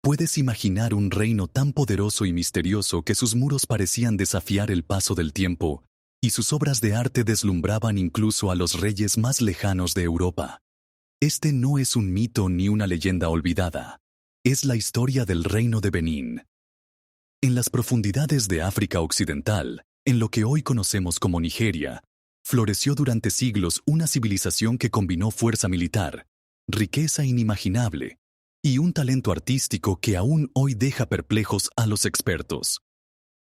¿Puedes imaginar un reino tan poderoso y misterioso que sus muros parecían desafiar el paso del tiempo y sus obras de arte deslumbraban incluso a los reyes más lejanos de Europa? Este no es un mito ni una leyenda olvidada. Es la historia del reino de Benín. En las profundidades de África Occidental, en lo que hoy conocemos como Nigeria, floreció durante siglos una civilización que combinó fuerza militar, riqueza inimaginable y un talento artístico que aún hoy deja perplejos a los expertos.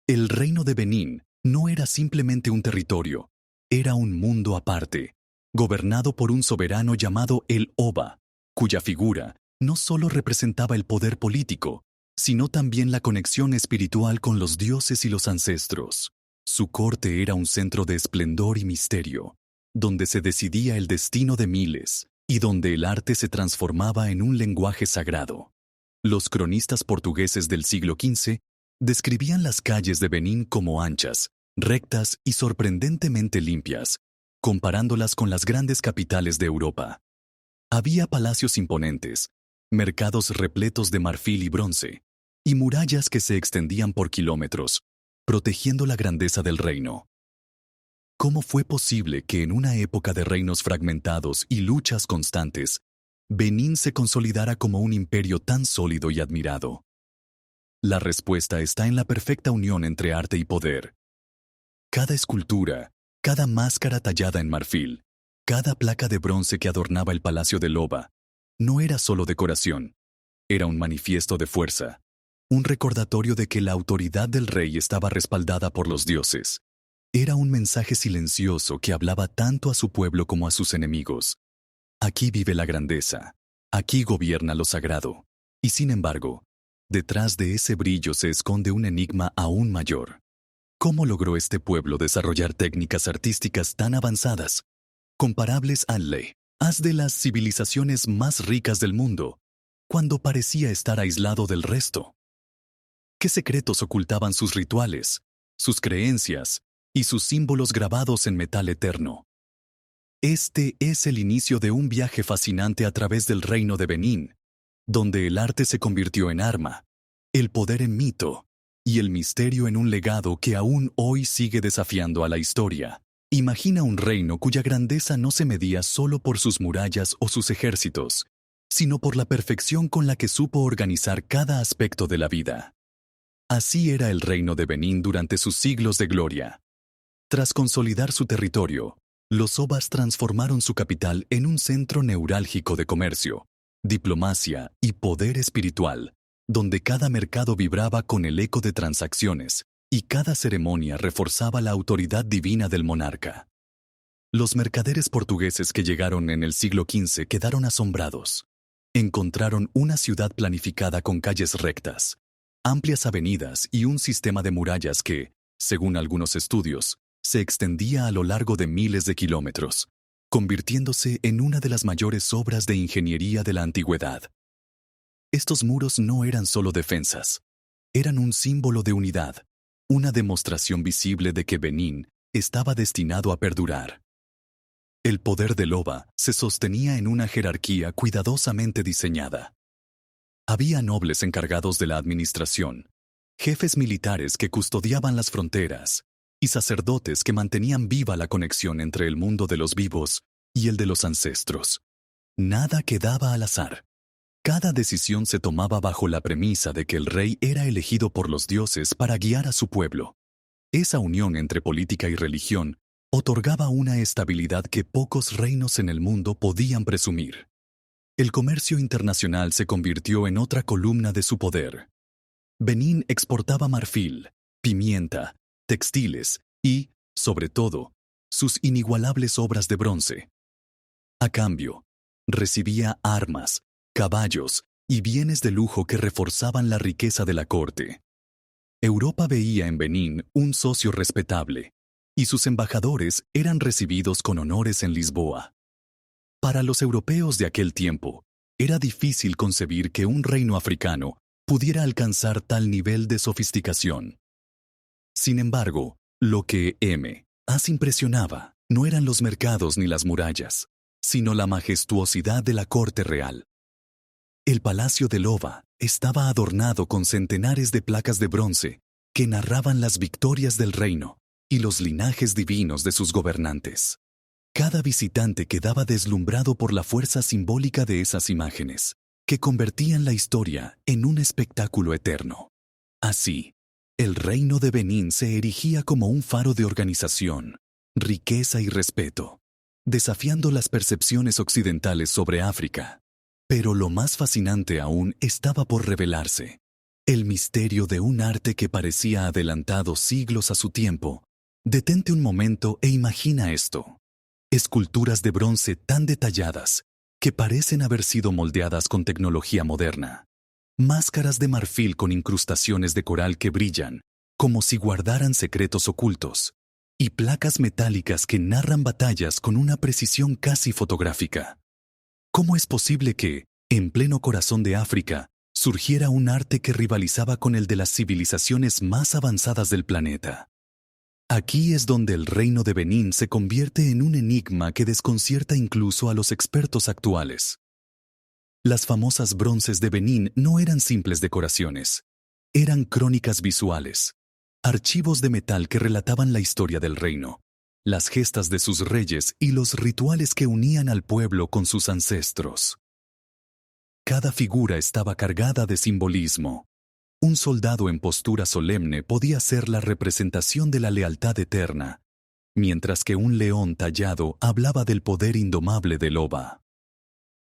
El reino de Benín no era simplemente un territorio, era un mundo aparte, gobernado por un soberano llamado el Oba, cuya figura no solo representaba el poder político, sino también la conexión espiritual con los dioses y los ancestros. Su corte era un centro de esplendor y misterio, donde se decidía el destino de miles y donde el arte se transformaba en un lenguaje sagrado. Los cronistas portugueses del siglo XV describían las calles de Benín como anchas, rectas y sorprendentemente limpias, comparándolas con las grandes capitales de Europa. Había palacios imponentes, mercados repletos de marfil y bronce, y murallas que se extendían por kilómetros, protegiendo la grandeza del reino. ¿Cómo fue posible que en una época de reinos fragmentados y luchas constantes, Benín se consolidara como un imperio tan sólido y admirado? La respuesta está en la perfecta unión entre arte y poder. Cada escultura, cada máscara tallada en marfil, cada placa de bronce que adornaba el palacio de Loba, no era solo decoración, era un manifiesto de fuerza, un recordatorio de que la autoridad del rey estaba respaldada por los dioses. Era un mensaje silencioso que hablaba tanto a su pueblo como a sus enemigos. Aquí vive la grandeza, aquí gobierna lo sagrado. Y sin embargo, detrás de ese brillo se esconde un enigma aún mayor. ¿Cómo logró este pueblo desarrollar técnicas artísticas tan avanzadas, comparables as de las civilizaciones más ricas del mundo, cuando parecía estar aislado del resto? ¿Qué secretos ocultaban sus rituales, sus creencias y sus símbolos grabados en metal eterno? Este es el inicio de un viaje fascinante a través del reino de Benín, donde el arte se convirtió en arma, el poder en mito y el misterio en un legado que aún hoy sigue desafiando a la historia. Imagina un reino cuya grandeza no se medía solo por sus murallas o sus ejércitos, sino por la perfección con la que supo organizar cada aspecto de la vida. Así era el reino de Benín durante sus siglos de gloria. Tras consolidar su territorio, los Obas transformaron su capital en un centro neurálgico de comercio, diplomacia y poder espiritual, donde cada mercado vibraba con el eco de transacciones y cada ceremonia reforzaba la autoridad divina del monarca. Los mercaderes portugueses que llegaron en el siglo XV quedaron asombrados. Encontraron una ciudad planificada con calles rectas, amplias avenidas y un sistema de murallas que, según algunos estudios, se extendía a lo largo de miles de kilómetros, convirtiéndose en una de las mayores obras de ingeniería de la antigüedad. Estos muros no eran solo defensas, eran un símbolo de unidad, una demostración visible de que Benín estaba destinado a perdurar. El poder de Loba se sostenía en una jerarquía cuidadosamente diseñada. Había nobles encargados de la administración, jefes militares que custodiaban las fronteras y sacerdotes que mantenían viva la conexión entre el mundo de los vivos y el de los ancestros. Nada quedaba al azar. Cada decisión se tomaba bajo la premisa de que el rey era elegido por los dioses para guiar a su pueblo. Esa unión entre política y religión otorgaba una estabilidad que pocos reinos en el mundo podían presumir. El comercio internacional se convirtió en otra columna de su poder. Benín exportaba marfil, pimienta, textiles y, sobre todo, sus inigualables obras de bronce. A cambio, recibía armas, caballos y bienes de lujo que reforzaban la riqueza de la corte. Europa veía en Benín un socio respetable, y sus embajadores eran recibidos con honores en Lisboa. Para los europeos de aquel tiempo, era difícil concebir que un reino africano pudiera alcanzar tal nivel de sofisticación. Sin embargo, lo que más impresionaba no eran los mercados ni las murallas, sino la majestuosidad de la corte real. El palacio de Loba estaba adornado con centenares de placas de bronce que narraban las victorias del reino y los linajes divinos de sus gobernantes. Cada visitante quedaba deslumbrado por la fuerza simbólica de esas imágenes, que convertían la historia en un espectáculo eterno. Así, el reino de Benín se erigía como un faro de organización, riqueza y respeto, desafiando las percepciones occidentales sobre África. Pero lo más fascinante aún estaba por revelarse: el misterio de un arte que parecía adelantado siglos a su tiempo. Detente un momento e imagina esto: esculturas de bronce tan detalladas que parecen haber sido moldeadas con tecnología moderna. Máscaras de marfil con incrustaciones de coral que brillan, como si guardaran secretos ocultos, y placas metálicas que narran batallas con una precisión casi fotográfica. ¿Cómo es posible que, en pleno corazón de África, surgiera un arte que rivalizaba con el de las civilizaciones más avanzadas del planeta? Aquí es donde el reino de Benín se convierte en un enigma que desconcierta incluso a los expertos actuales. Las famosas bronces de Benín no eran simples decoraciones, eran crónicas visuales, archivos de metal que relataban la historia del reino, las gestas de sus reyes y los rituales que unían al pueblo con sus ancestros. Cada figura estaba cargada de simbolismo. Un soldado en postura solemne podía ser la representación de la lealtad eterna, mientras que un león tallado hablaba del poder indomable de Loba.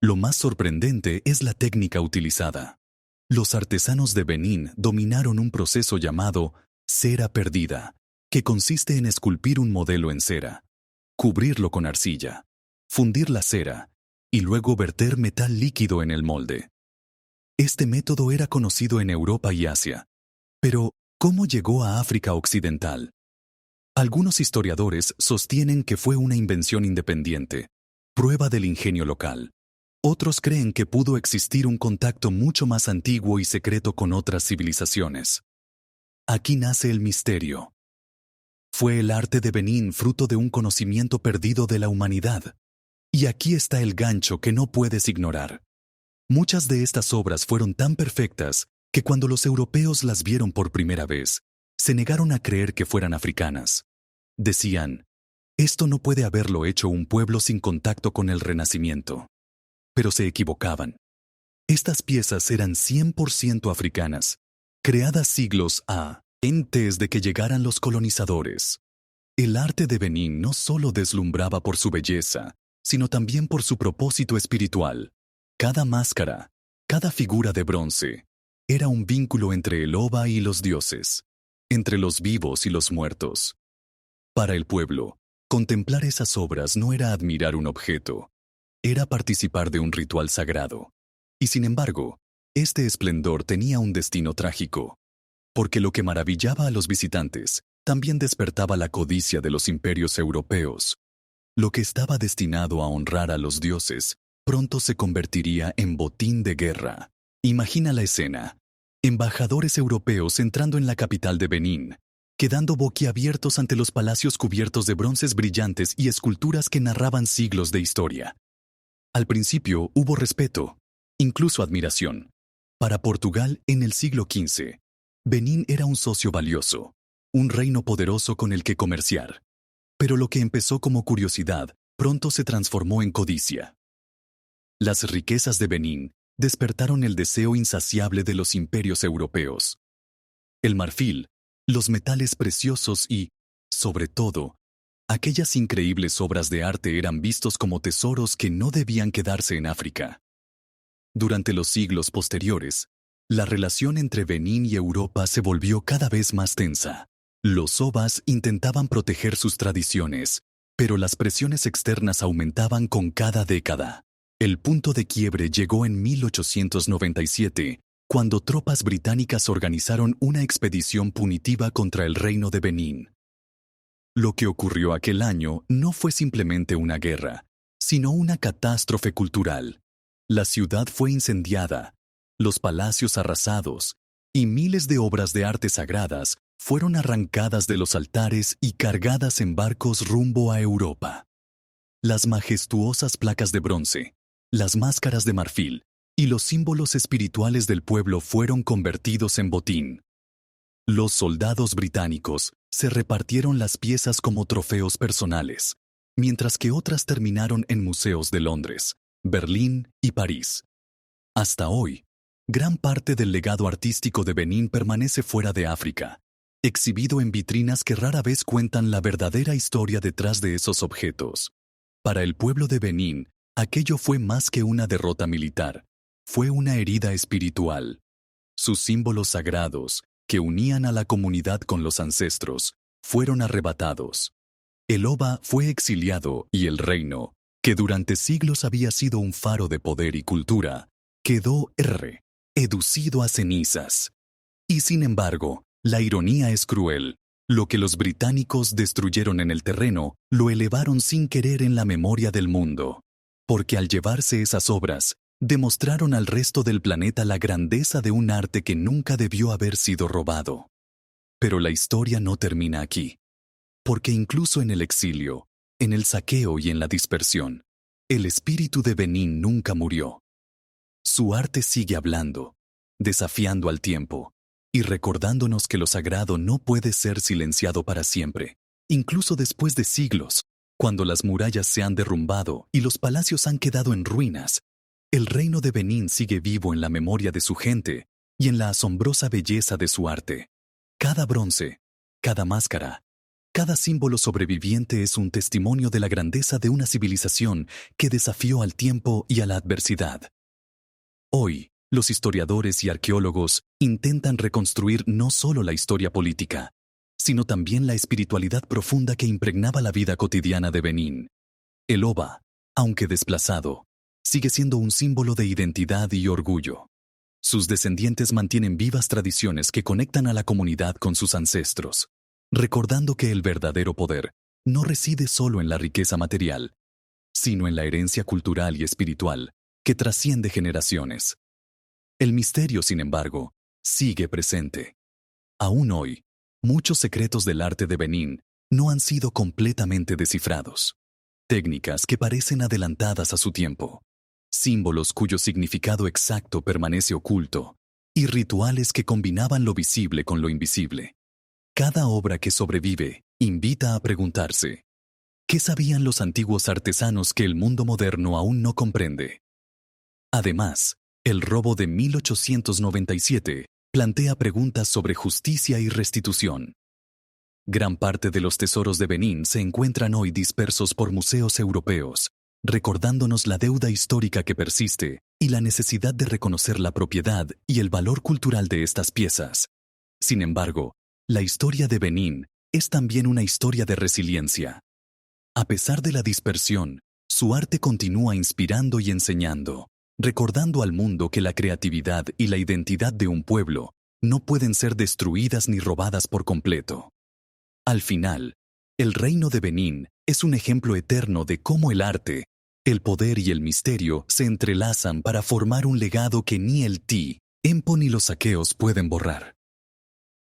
Lo más sorprendente es la técnica utilizada. Los artesanos de Benín dominaron un proceso llamado cera perdida, que consiste en esculpir un modelo en cera, cubrirlo con arcilla, fundir la cera y luego verter metal líquido en el molde. Este método era conocido en Europa y Asia. Pero, ¿cómo llegó a África Occidental? Algunos historiadores sostienen que fue una invención independiente, prueba del ingenio local. Otros creen que pudo existir un contacto mucho más antiguo y secreto con otras civilizaciones. Aquí nace el misterio. ¿Fue el arte de Benín fruto de un conocimiento perdido de la humanidad? Y aquí está el gancho que no puedes ignorar. Muchas de estas obras fueron tan perfectas que cuando los europeos las vieron por primera vez, se negaron a creer que fueran africanas. Decían, esto no puede haberlo hecho un pueblo sin contacto con el Renacimiento. Pero se equivocaban. Estas piezas eran 100% africanas, creadas siglos antes de que llegaran los colonizadores. El arte de Benín no solo deslumbraba por su belleza, sino también por su propósito espiritual. Cada máscara, cada figura de bronce, era un vínculo entre el Oba y los dioses, entre los vivos y los muertos. Para el pueblo, contemplar esas obras no era admirar un objeto, era participar de un ritual sagrado. Y sin embargo, este esplendor tenía un destino trágico, porque lo que maravillaba a los visitantes también despertaba la codicia de los imperios europeos. Lo que estaba destinado a honrar a los dioses pronto se convertiría en botín de guerra. Imagina la escena: embajadores europeos entrando en la capital de Benín, quedando boquiabiertos ante los palacios cubiertos de bronces brillantes y esculturas que narraban siglos de historia. Al principio hubo respeto, incluso admiración. Para Portugal, en el siglo XV, Benín era un socio valioso, un reino poderoso con el que comerciar. Pero lo que empezó como curiosidad pronto se transformó en codicia. Las riquezas de Benín despertaron el deseo insaciable de los imperios europeos. El marfil, los metales preciosos y, sobre todo, aquellas increíbles obras de arte eran vistos como tesoros que no debían quedarse en África. Durante los siglos posteriores, la relación entre Benín y Europa se volvió cada vez más tensa. Los Obas intentaban proteger sus tradiciones, pero las presiones externas aumentaban con cada década. El punto de quiebre llegó en 1897, cuando tropas británicas organizaron una expedición punitiva contra el reino de Benín. Lo que ocurrió aquel año no fue simplemente una guerra, sino una catástrofe cultural. La ciudad fue incendiada, los palacios arrasados, y miles de obras de arte sagradas fueron arrancadas de los altares y cargadas en barcos rumbo a Europa. Las majestuosas placas de bronce, las máscaras de marfil y los símbolos espirituales del pueblo fueron convertidos en botín. Los soldados británicos se repartieron las piezas como trofeos personales, mientras que otras terminaron en museos de Londres, Berlín y París. Hasta hoy, gran parte del legado artístico de Benín permanece fuera de África, exhibido en vitrinas que rara vez cuentan la verdadera historia detrás de esos objetos. Para el pueblo de Benín, aquello fue más que una derrota militar, fue una herida espiritual. Sus símbolos sagrados, que unían a la comunidad con los ancestros, fueron arrebatados. El Oba fue exiliado y el reino, que durante siglos había sido un faro de poder y cultura, quedó reducido a cenizas. Y sin embargo, la ironía es cruel. Lo que los británicos destruyeron en el terreno, lo elevaron sin querer en la memoria del mundo. Porque al llevarse esas obras, demostraron al resto del planeta la grandeza de un arte que nunca debió haber sido robado. Pero la historia no termina aquí. Porque incluso en el exilio, en el saqueo y en la dispersión, el espíritu de Benín nunca murió. Su arte sigue hablando, desafiando al tiempo, y recordándonos que lo sagrado no puede ser silenciado para siempre, incluso después de siglos, cuando las murallas se han derrumbado y los palacios han quedado en ruinas. El reino de Benín sigue vivo en la memoria de su gente y en la asombrosa belleza de su arte. Cada bronce, cada máscara, cada símbolo sobreviviente es un testimonio de la grandeza de una civilización que desafió al tiempo y a la adversidad. Hoy, los historiadores y arqueólogos intentan reconstruir no solo la historia política, sino también la espiritualidad profunda que impregnaba la vida cotidiana de Benín. El Oba, aunque desplazado, sigue siendo un símbolo de identidad y orgullo. Sus descendientes mantienen vivas tradiciones que conectan a la comunidad con sus ancestros, recordando que el verdadero poder no reside solo en la riqueza material, sino en la herencia cultural y espiritual que trasciende generaciones. El misterio, sin embargo, sigue presente. Aún hoy, muchos secretos del arte de Benín no han sido completamente descifrados. Técnicas que parecen adelantadas a su tiempo, símbolos cuyo significado exacto permanece oculto, y rituales que combinaban lo visible con lo invisible. Cada obra que sobrevive invita a preguntarse, ¿qué sabían los antiguos artesanos que el mundo moderno aún no comprende? Además, el robo de 1897 plantea preguntas sobre justicia y restitución. Gran parte de los tesoros de Benín se encuentran hoy dispersos por museos europeos, recordándonos la deuda histórica que persiste y la necesidad de reconocer la propiedad y el valor cultural de estas piezas. Sin embargo, la historia de Benín es también una historia de resiliencia. A pesar de la dispersión, su arte continúa inspirando y enseñando, recordando al mundo que la creatividad y la identidad de un pueblo no pueden ser destruidas ni robadas por completo. Al final, el reino de Benín es un ejemplo eterno de cómo el arte, el poder y el misterio se entrelazan para formar un legado que ni el tiempo ni los saqueos pueden borrar.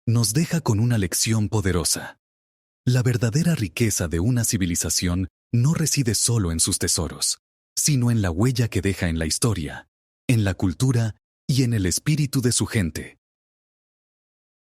Nos deja con una lección poderosa. La verdadera riqueza de una civilización no reside solo en sus tesoros, sino en la huella que deja en la historia, en la cultura y en el espíritu de su gente.